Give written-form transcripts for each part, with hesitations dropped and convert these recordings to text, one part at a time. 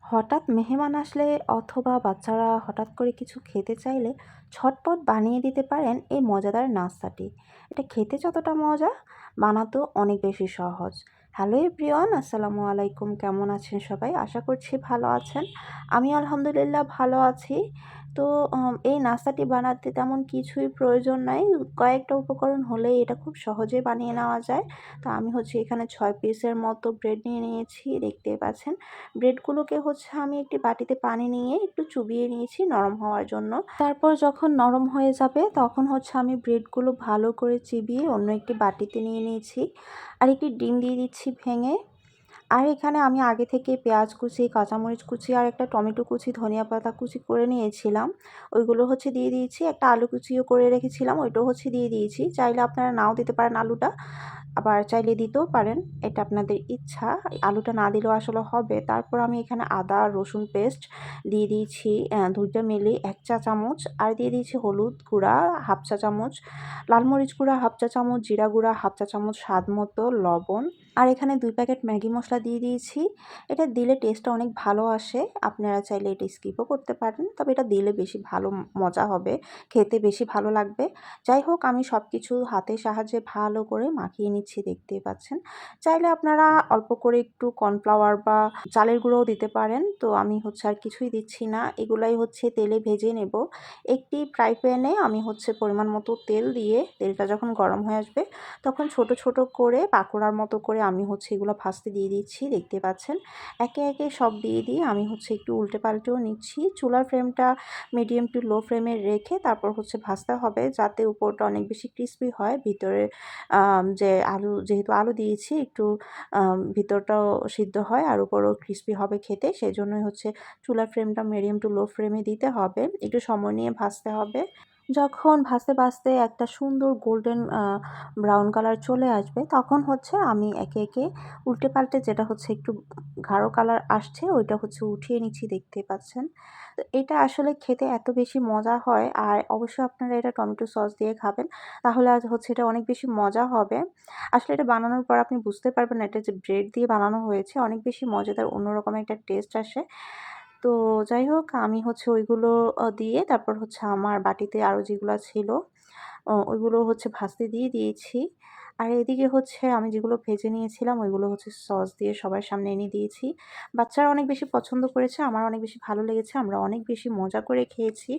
হঠাৎ মেহমান আসলে অথবা বাচ্চারা হঠাৎ করে কিছু খেতে চাইলে ঝটপট বানিয়ে দিতে পারেন এই মজাদার নাস্তাটি। এটা খেতে যতটা মজা, বানাতেও অনেক বেশি সহজ। হ্যালো এভরিওয়ান, আসসালামু আলাইকুম। কেমন আছেন সবাই? আশা করছি ভালো আছেন। আমি আলহামদুলিল্লাহ ভালো আছি। তো এই নাস্তাটি বানাতে তেমন কিছুই প্রয়োজন নাই। কয়েকটা উপকরণ হলেই এটা খুব সহজেই বানিয়ে নেওয়া যায়। তো আমি এখানে ৬ পিসের মতো ব্রেড নিয়ে নিয়েছি, দেখতেই পাচ্ছেন। ব্রেডগুলোকে আমি একটি বাটিতে পানি নিয়ে একটু চুবিয়ে নিয়েছি নরম হওয়ার জন্য। তারপর যখন নরম হয়ে যাবে তখন আমি ব্রেডগুলো ভালো করে চিবিয়ে অন্য একটি বাটিতে নিয়ে নিয়েছি। আর একটি ডিম দিয়ে দিচ্ছি ভেঙে। আর এখানে আমি আগে থেকে পেঁয়াজ কুচি, কাঁচামরিচ কুচি আর একটা টমেটো কুচি, ধনিয়া পাতা কুচি করে নিয়েছিলাম। ওইগুলো দিয়ে দিয়েছি। একটা আলু কুচিও করে রেখেছিলাম, ওইটাও দিয়ে দিয়েছি। চাইলে আপনারা নাও দিতে পারেন আলুটা, আবার চাইলে দিতেও পারেন, এটা আপনাদের ইচ্ছা। আলুটা না দিলেও আসলে হবে। তারপর আমি এখানে আদা রসুন পেস্ট দিয়ে দিয়েছি ২টা মিলি ১ চা চামচ, আর দিয়ে দিয়েছি হলুদ গুঁড়া ১/২ চা চামচ, লাল মরিচ গুঁড়া ১/২ চা চামচ, জিরা গুঁড়া ১/২ চা চামচ, স্বাদ মতো লবণ, আর এখানে ২ প্যাকেট ম্যাগি মশলা দিয়ে দিয়েছি। এটা দিলে টেস্টটা অনেক ভালো আসে। আপনারা চাইলে এটা স্কিপও করতে পারেন, তবে এটা দিলে বেশি ভালো মজা হবে, খেতে বেশি ভালো লাগবে। যাই হোক, আমি সব কিছু হাতের সাহায্যে ভালো করে মাখিয়ে নিচ্ছি, দেখতেই পাচ্ছেন। চাইলে আপনারা অল্প করে একটু কর্নফ্লাওয়ার বা চালের গুঁড়োও দিতে পারেন। তো আমি আর কিছুই দিচ্ছি না, এগুলাই তেলে ভেজে নেব। একটি ফ্রাই প্যানে আমি পরিমাণ মতো তেল দিয়ে, তেলটা যখন গরম হয়ে আসবে তখন ছোট ছোট করে পাকোড়ার মতো করে আমি এগুলো ভাজতে দিয়ে দিচ্ছি, দেখতে পাচ্ছেন। একে একে সব দিয়ে দিয়ে আমি একটু উল্টে পাল্টেও নিচ্ছি। চুলার ফ্লেমটা মিডিয়াম টু লো ফ্লেমে রেখে তারপর ভাজতে হবে, যাতে উপরটা অনেক বেশি ক্রিস্পি হয়। ভিতরে যে আলু, যেহেতু আলু দিয়েছি, একটু ভিতরটাও সিদ্ধ হয় আর উপরেও ক্রিস্পি হবে খেতে। সেজন্যই চুলার ফ্লেমটা মিডিয়াম টু লো ফ্লেমে দিতে হবে। একটু সময় নিয়ে ভাজতে হবে। যখন ভাজতে ভাজতে একটা সুন্দর গোল্ডেন ব্রাউন কালার চলে আসবে, তখন আমি একে একে উল্টে পাল্টে, যেটা একটু গাঢ় কালার আসছে ওইটা উঠিয়ে নিচ্ছি, দেখতে পাচ্ছেন। তো এটা আসলে খেতে এত বেশি মজা হয়, আর অবশ্যই আপনারা এটা টমেটো সস দিয়ে খাবেন, তাহলে আজ এটা অনেক বেশি মজা হবে। আসলে এটা বানানোর পর আপনি বুঝতে পারবেন না এটা যে ব্রেড দিয়ে বানানো হয়েছে, অনেক বেশি মজাদার, অন্যরকম একটা টেস্ট আসে। তো যাই হোক, আমি ওইগুলো দিয়ে তারপর আমার বাটিতে আরও যেগুলা ছিল ওইগুলো ভাজতে দিয়ে দিয়েছি। আর এদিকে আমি যেগুলো ভেজে নিয়েছিলাম ওইগুলো সস দিয়ে সবার সামনে এনে দিয়েছি। বাচ্চারা অনেক বেশি পছন্দ করেছে, আমার অনেক বেশি ভালো লেগেছে, আমরা অনেক বেশি মজা করে খেয়েছি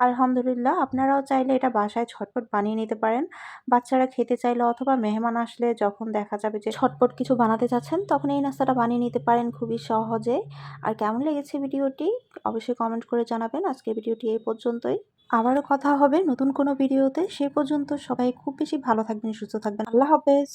আলহামদুলিল্লাহ। আপনারাও চাইলে এটা বাসায় ঝটপট বানিয়ে নিতে পারেন। বাচ্চারা খেতে চাইলে অথবা মেহমান আসলে যখন দেখা যাবে যে ঝটপট কিছু বানাতে চাচ্ছেন, তখন এই নাস্তাটা বানিয়ে নিতে পারেন খুবই সহজে। আর কেমন লেগেছে ভিডিওটি অবশ্যই কমেন্ট করে জানাবেন। আজকের ভিডিওটি এই পর্যন্তই। আবারও কথা হবে নতুন কোনো ভিডিওতে। সে পর্যন্ত সবাই খুব বেশি ভালো থাকবেন, সুস্থ থাকবেন। আল্লাহ হাফেজ।